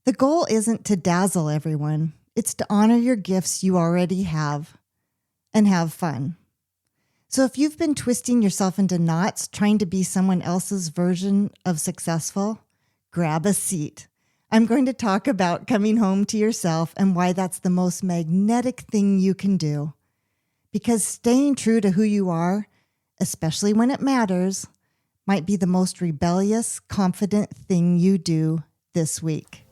The goal isn't to dazzle everyone. It's to honor your gifts you already have and have fun. So if you've been twisting yourself into knots trying to be someone else's version of successful, grab a seat. I'm going to talk about coming home to yourself and why that's the most magnetic thing you can do. Because staying true to who you are, especially when it matters, might be the most rebellious, confident thing you do this week.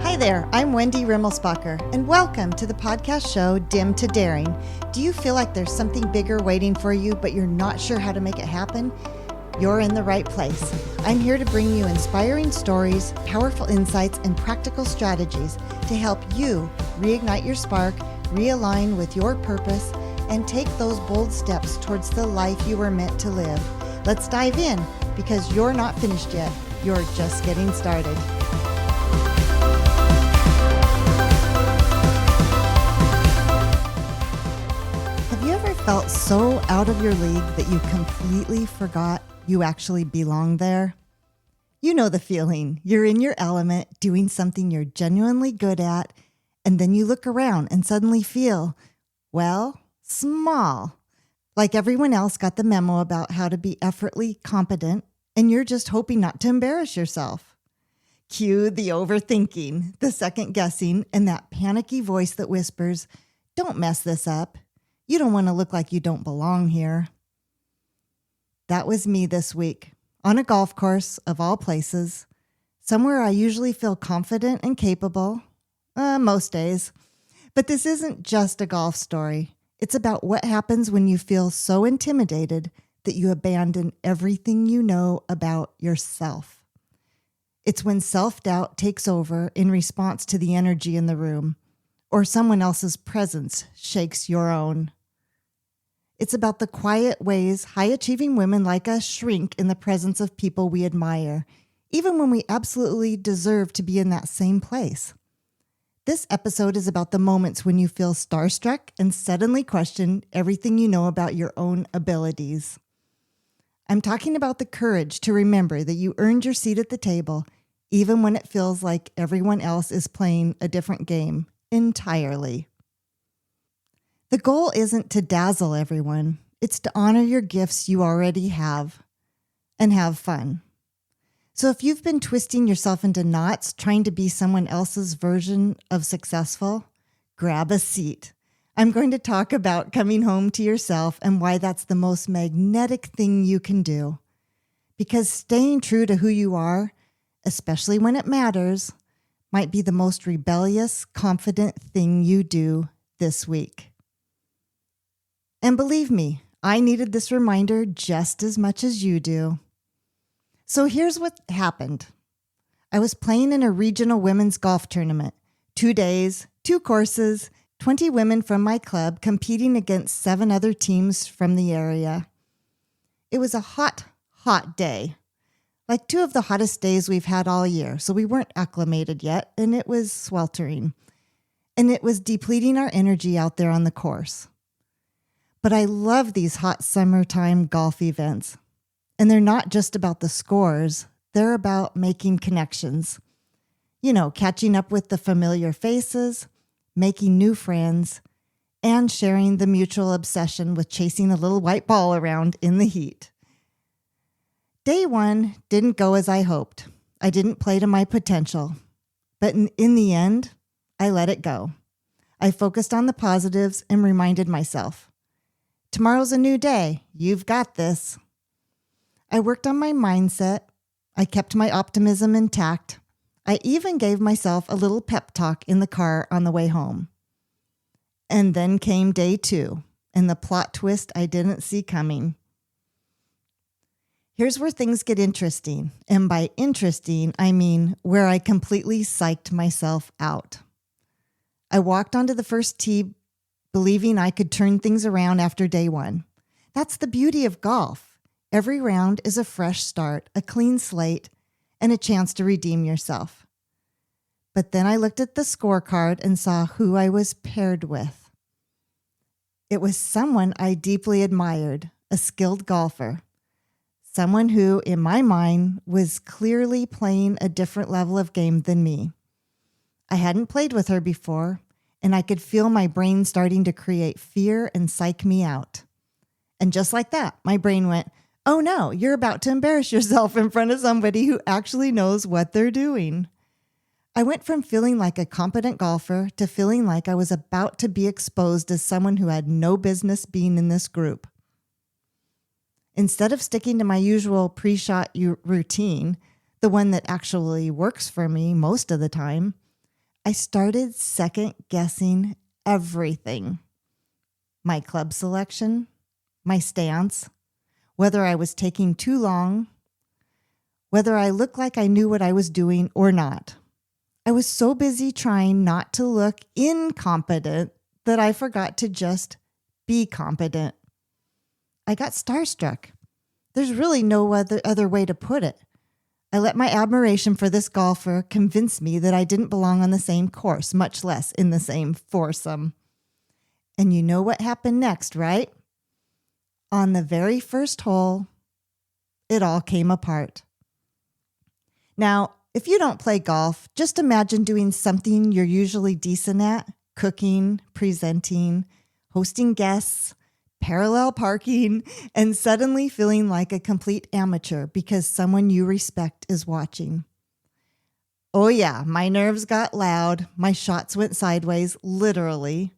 Hi there, I'm Wendy Rimmelsbacher, and welcome to the podcast show Dim to Daring. Do you feel like there's something bigger waiting for you, but you're not sure how to make it happen? You're in the right place. I'm here to bring you inspiring stories, powerful insights, and practical strategies to help you reignite your spark, realign with your purpose, and take those bold steps towards the life you were meant to live. Let's dive in, because you're not finished yet. You're just getting started. Have you ever felt so out of your league that you completely forgot you actually belong there? You know the feeling. You're in your element, doing something you're genuinely good at, and then you look around and suddenly feel, well, small. Like everyone else got the memo about how to be effortlessly competent, and you're just hoping not to embarrass yourself. Cue the overthinking, the second guessing, and that panicky voice that whispers, don't mess this up. You don't want to look like you don't belong here. That was me this week, on a golf course of all places, somewhere I usually feel confident and capable, most days. But this isn't just a golf story. It's about what happens when you feel so intimidated that you abandon everything you know about yourself. It's when self-doubt takes over in response to the energy in the room, or someone else's presence shakes your own. It's about the quiet ways high-achieving women like us shrink in the presence of people we admire, even when we absolutely deserve to be in that same place. This episode is about the moments when you feel starstruck and suddenly question everything you know about your own abilities. I'm talking about the courage to remember that you earned your seat at the table, even when it feels like everyone else is playing a different game entirely. The goal isn't to dazzle everyone. It's to honor your gifts you already have and have fun. So if you've been twisting yourself into knots trying to be someone else's version of successful, grab a seat. I'm going to talk about coming home to yourself and why that's the most magnetic thing you can do. Because staying true to who you are, especially when it matters, might be the most rebellious, confident thing you do this week. And believe me, I needed this reminder just as much as you do. So here's what happened. I was playing in a regional women's golf tournament. 2 days, 2 courses, 20 women from my club competing against 7 other teams from the area. It was a hot, hot day. Like 2 of the hottest days we've had all year, so we weren't acclimated yet, and it was sweltering. And it was depleting our energy out there on the course. But I love these hot summertime golf events. And they're not just about the scores. They're about making connections. You know, catching up with the familiar faces, making new friends, and sharing the mutual obsession with chasing a little white ball around in the heat. Day 1 didn't go as I hoped. I didn't play to my potential. But in the end, I let it go. I focused on the positives and reminded myself, tomorrow's a new day. You've got this. I worked on my mindset. I kept my optimism intact. I even gave myself a little pep talk in the car on the way home. And then came day 2, and the plot twist I didn't see coming. Here's where things get interesting. And by interesting, I mean where I completely psyched myself out. I walked onto the first tee believing I could turn things around after day 1. That's the beauty of golf. Every round is a fresh start, a clean slate, and a chance to redeem yourself. But then I looked at the scorecard and saw who I was paired with. It was someone I deeply admired, a skilled golfer, someone who, in my mind, was clearly playing a different level of game than me. I hadn't played with her before, and I could feel my brain starting to create fear and psych me out. And just like that, my brain went, "Oh no, you're about to embarrass yourself in front of somebody who actually knows what they're doing." I went from feeling like a competent golfer to feeling like I was about to be exposed as someone who had no business being in this group. Instead of sticking to my usual pre-shot routine, the one that actually works for me most of the time, I started second-guessing everything. My club selection, my stance, whether I was taking too long, whether I looked like I knew what I was doing or not. I was so busy trying not to look incompetent that I forgot to just be competent. I got starstruck. There's really no other way to put it. I let my admiration for this golfer convince me that I didn't belong on the same course, much less in the same foursome. And you know what happened next, right? On the very first hole, it all came apart. Now, if you don't play golf, just imagine doing something you're usually decent at: cooking, presenting, hosting guests, parallel parking, and suddenly feeling like a complete amateur because someone you respect is watching. Oh yeah, my nerves got loud. My shots went sideways, literally.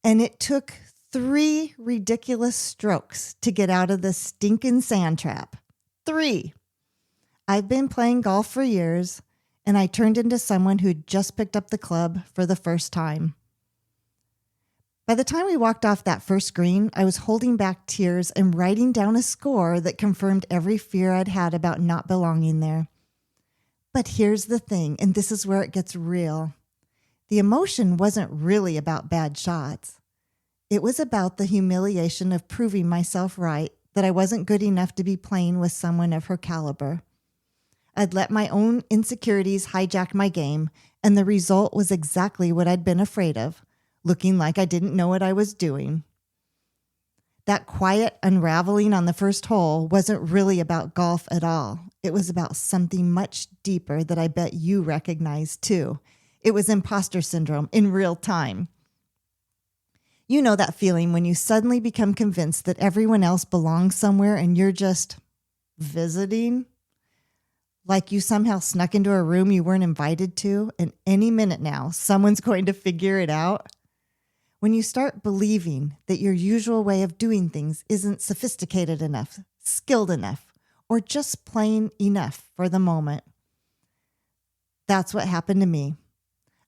And it took 3 ridiculous strokes to get out of the stinking sand trap. 3. I've been playing golf for years, and I turned into someone who'd just picked up the club for the first time. By the time we walked off that first green, I was holding back tears and writing down a score that confirmed every fear I'd had about not belonging there. But here's the thing, and this is where it gets real. The emotion wasn't really about bad shots. It was about the humiliation of proving myself right, that I wasn't good enough to be playing with someone of her caliber. I'd let my own insecurities hijack my game, and the result was exactly what I'd been afraid of, looking like I didn't know what I was doing. That quiet unraveling on the first hole wasn't really about golf at all. It was about something much deeper that I bet you recognize too. It was imposter syndrome in real time. You know that feeling when you suddenly become convinced that everyone else belongs somewhere and you're just visiting? Like you somehow snuck into a room you weren't invited to, and any minute now, someone's going to figure it out. When you start believing that your usual way of doing things isn't sophisticated enough, skilled enough, or just plain enough for the moment. That's what happened to me.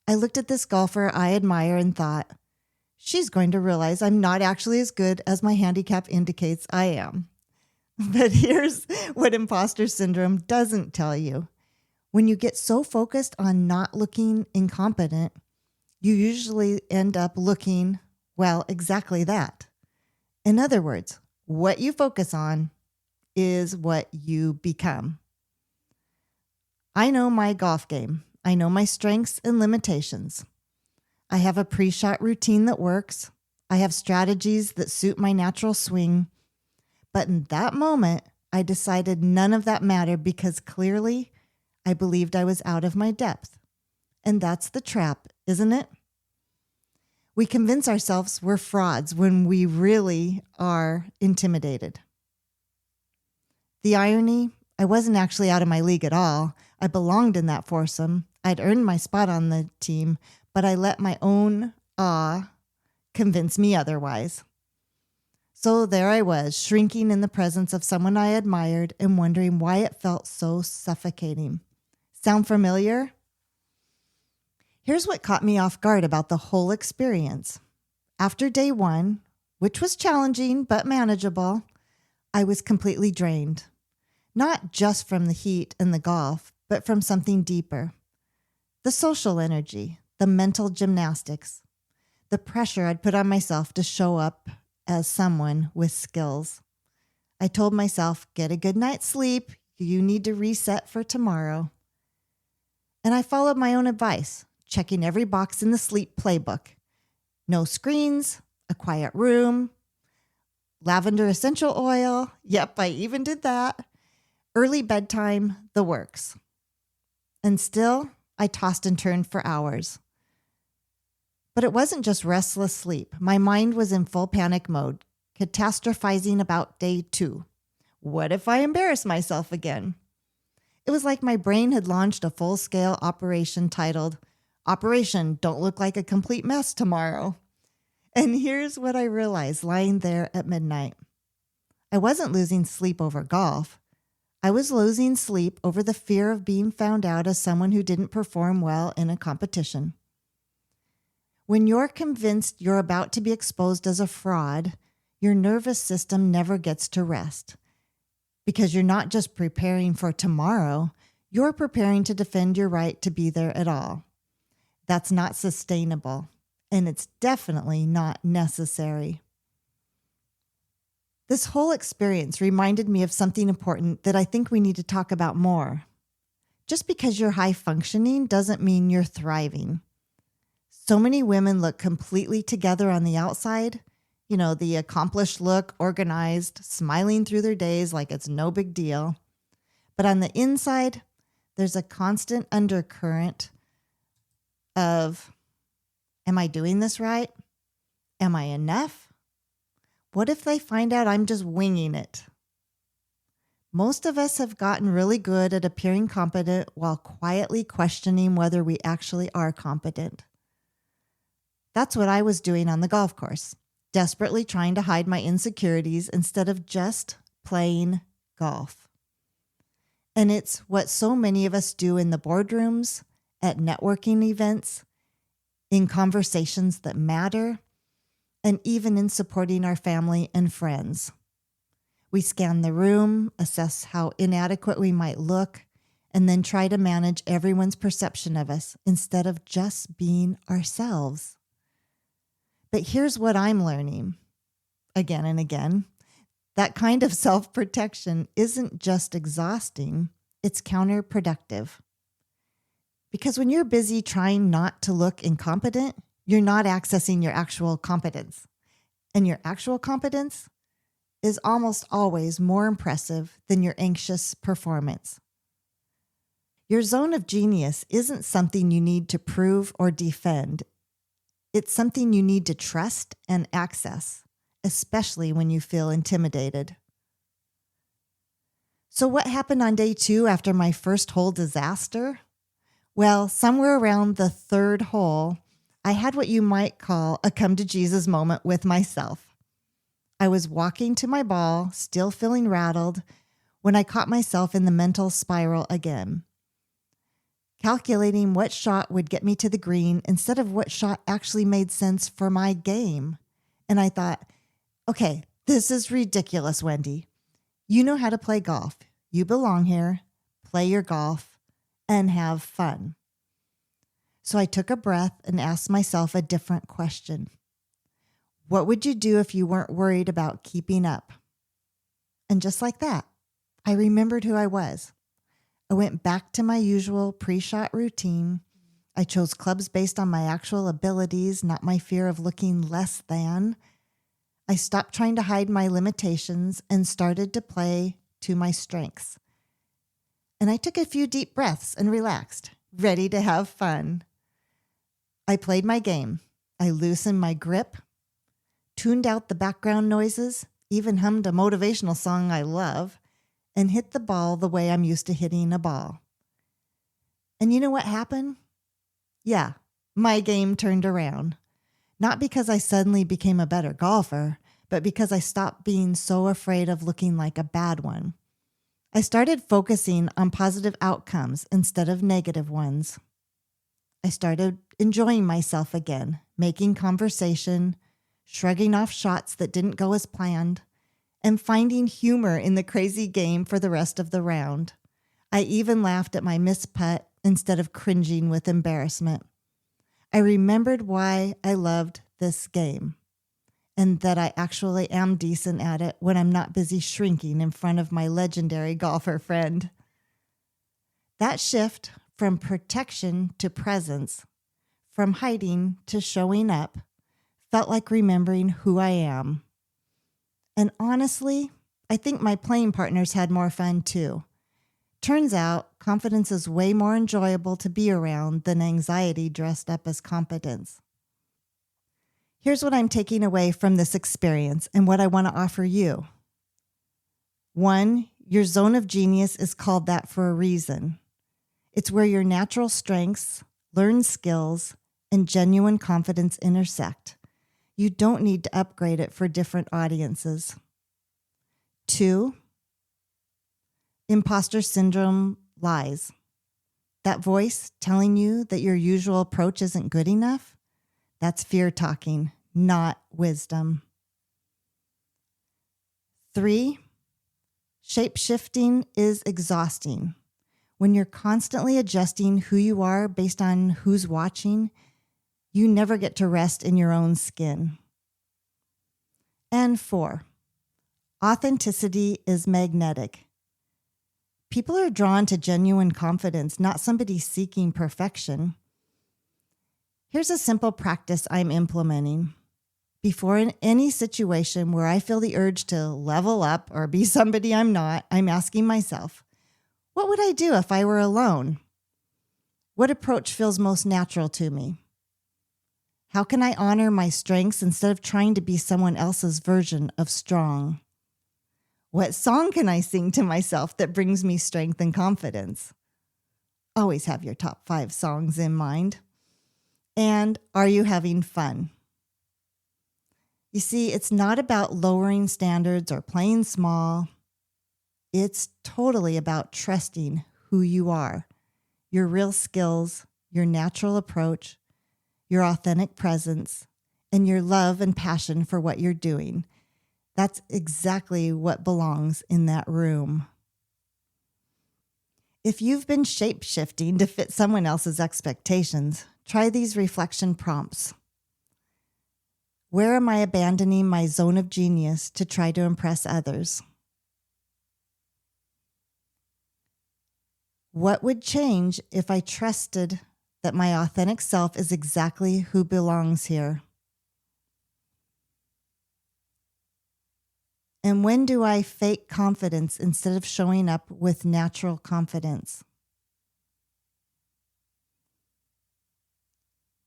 I looked at this golfer I admire and thought, she's going to realize I'm not actually as good as my handicap indicates I am. But here's what imposter syndrome doesn't tell you. When you get so focused on not looking incompetent, you usually end up looking, well, exactly that. In other words, what you focus on is what you become. I know my golf game. I know my strengths and limitations. I have a pre-shot routine that works. I have strategies that suit my natural swing. But in that moment, I decided none of that mattered because clearly I believed I was out of my depth. And that's the trap, isn't it? We convince ourselves we're frauds when we really are intimidated. The irony, I wasn't actually out of my league at all. I belonged in that foursome. I'd earned my spot on the team, but I let my own awe convince me otherwise. So there I was, shrinking in the presence of someone I admired and wondering why it felt so suffocating. Sound familiar? Here's what caught me off guard about the whole experience. After day 1, which was challenging but manageable, I was completely drained. Not just from the heat and the golf, but from something deeper. The social energy, the mental gymnastics, the pressure I'd put on myself to show up as someone with skills. I told myself, get a good night's sleep. You need to reset for tomorrow. And I followed my own advice, checking every box in the sleep playbook. No screens, a quiet room, lavender essential oil. Yep, I even did that. Early bedtime, the works. And still, I tossed and turned for hours. But it wasn't just restless sleep. My mind was in full panic mode, catastrophizing about day 2. What if I embarrass myself again? It was like my brain had launched a full-scale operation titled, Operation Don't Look Like a Complete Mess Tomorrow. And here's what I realized lying there at midnight. I wasn't losing sleep over golf. I was losing sleep over the fear of being found out as someone who didn't perform well in a competition. When you're convinced you're about to be exposed as a fraud, your nervous system never gets to rest. Because you're not just preparing for tomorrow, you're preparing to defend your right to be there at all. That's not sustainable, and it's definitely not necessary. This whole experience reminded me of something important that I think we need to talk about more. Just because you're high functioning doesn't mean you're thriving. So many women look completely together on the outside, the accomplished look, organized, smiling through their days like it's no big deal. But on the inside, there's a constant undercurrent of, am I doing this right? Am I enough? What if they find out I'm just winging it? Most of us have gotten really good at appearing competent while quietly questioning whether we actually are competent. That's what I was doing on the golf course, desperately trying to hide my insecurities instead of just playing golf. And it's what so many of us do in the boardrooms, at networking events, in conversations that matter, and even in supporting our family and friends. We scan the room, assess how inadequate we might look, and then try to manage everyone's perception of us instead of just being ourselves. But here's what I'm learning, again and again. That kind of self-protection isn't just exhausting, it's counterproductive. Because when you're busy trying not to look incompetent, you're not accessing your actual competence. And your actual competence is almost always more impressive than your anxious performance. Your zone of genius isn't something you need to prove or defend. It's something you need to trust and access, especially when you feel intimidated. So what happened on day 2 after my first hole disaster? Well, somewhere around the 3rd hole, I had what you might call a come to Jesus moment with myself. I was walking to my ball, still feeling rattled, when I caught myself in the mental spiral again, calculating what shot would get me to the green instead of what shot actually made sense for my game. And I thought, okay, this is ridiculous, Wendy. You know how to play golf. You belong here. Play your golf and have fun. So I took a breath and asked myself a different question. What would you do if you weren't worried about keeping up? And just like that, I remembered who I was. I went back to my usual pre-shot routine. I chose clubs based on my actual abilities, not my fear of looking less than. I stopped trying to hide my limitations and started to play to my strengths. And I took a few deep breaths and relaxed, ready to have fun. I played my game. I loosened my grip, tuned out the background noises, even hummed a motivational song I love, and hit the ball the way I'm used to hitting a ball. And you know what happened? Yeah, my game turned around. Not because I suddenly became a better golfer, but because I stopped being so afraid of looking like a bad one. I started focusing on positive outcomes instead of negative ones. I started enjoying myself again, making conversation, shrugging off shots that didn't go as planned, and finding humor in the crazy game for the rest of the round. I even laughed at my missed putt instead of cringing with embarrassment. I remembered why I loved this game and that I actually am decent at it when I'm not busy shrinking in front of my legendary golfer friend. That shift from protection to presence, from hiding to showing up, felt like remembering who I am. And honestly, I think my playing partners had more fun too. Turns out, confidence is way more enjoyable to be around than anxiety dressed up as competence. Here's what I'm taking away from this experience and what I want to offer you. 1, your zone of genius is called that for a reason. It's where your natural strengths, learned skills, and genuine confidence intersect. You don't need to upgrade it for different audiences. 2, imposter syndrome lies. That voice telling you that your usual approach isn't good enough, that's fear talking, not wisdom. 3, shape-shifting is exhausting. When you're constantly adjusting who you are based on who's watching, you never get to rest in your own skin. And 4, authenticity is magnetic. People are drawn to genuine confidence, not somebody seeking perfection. Here's a simple practice I'm implementing. Before in any situation where I feel the urge to level up or be somebody I'm not, I'm asking myself, what would I do if I were alone? What approach feels most natural to me? How can I honor my strengths instead of trying to be someone else's version of strong? What song can I sing to myself that brings me strength and confidence? Always have your top 5 songs in mind. And are you having fun? You see, it's not about lowering standards or playing small. It's totally about trusting who you are, your real skills, your natural approach, your authentic presence, and your love and passion for what you're doing. That's exactly what belongs in that room. If you've been shape-shifting to fit someone else's expectations, try these reflection prompts. Where am I abandoning my zone of genius to try to impress others? What would change if I trusted that my authentic self is exactly who belongs here? And when do I fake confidence instead of showing up with natural confidence?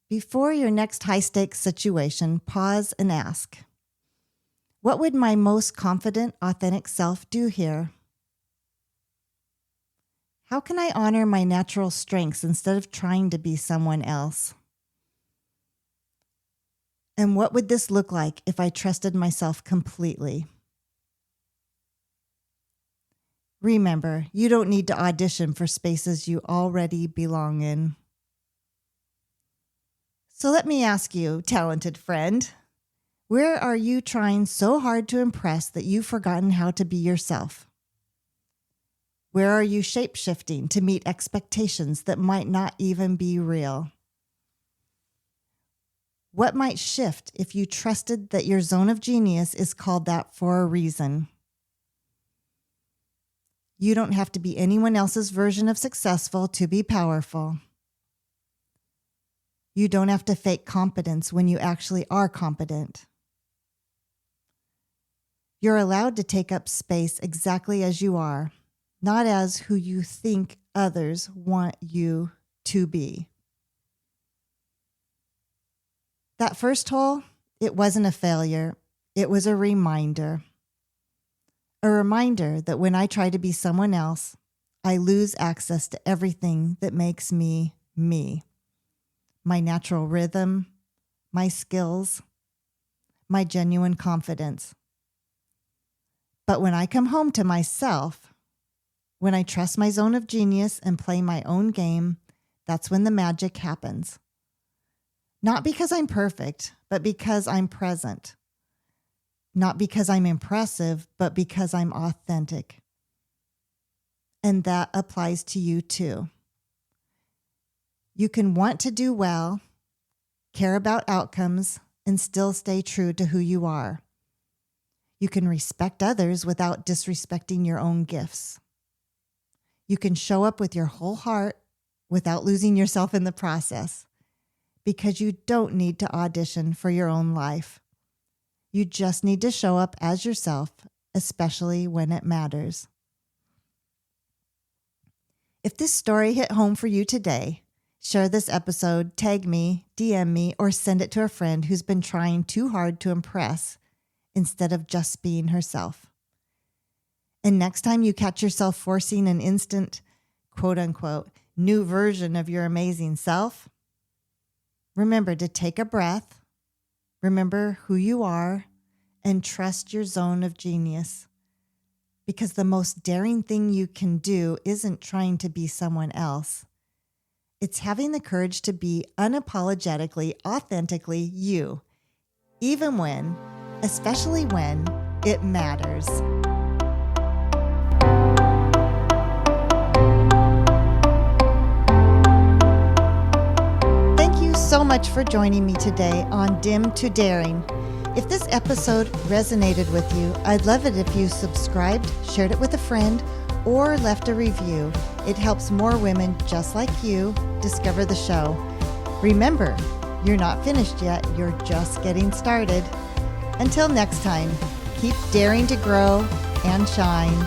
Before your next high-stakes situation, pause and ask, what would my most confident, authentic self do here? How can I honor my natural strengths instead of trying to be someone else? And what would this look like if I trusted myself completely? Remember, you don't need to audition for spaces you already belong in. So let me ask you, talented friend, where are you trying so hard to impress that you've forgotten how to be yourself? Where are you shape-shifting to meet expectations that might not even be real? What might shift if you trusted that your zone of genius is called that for a reason? You don't have to be anyone else's version of successful to be powerful. You don't have to fake competence when you actually are competent. You're allowed to take up space exactly as you are, not as who you think others want you to be. That first hole, it wasn't a failure. It was a reminder. A reminder that when I try to be someone else, I lose access to everything that makes me me. My natural rhythm, my skills, my genuine confidence. But when I come home to myself, when I trust my zone of genius and play my own game, that's when the magic happens. Not because I'm perfect, but because I'm present. Not because I'm impressive, but because I'm authentic. And that applies to you too. You can want to do well, care about outcomes, and still stay true to who you are. You can respect others without disrespecting your own gifts. You can show up with your whole heart without losing yourself in the process, because you don't need to audition for your own life. You just need to show up as yourself, especially when it matters. If this story hit home for you today, share this episode, tag me, DM me, or send it to a friend who's been trying too hard to impress instead of just being herself. And next time you catch yourself forcing an instant, quote unquote, new version of your amazing self, remember to take a breath, remember who you are, and trust your zone of genius. Because the most daring thing you can do isn't trying to be someone else. It's having the courage to be unapologetically, authentically you, even when, especially when, it matters. Thank you so much for joining me today on Dim to Daring. If this episode resonated with you, I'd love it if you subscribed, shared it with a friend, or left a review. It helps more women just like you discover the show. Remember, you're not finished yet, you're just getting started. Until next time, keep daring to grow and shine.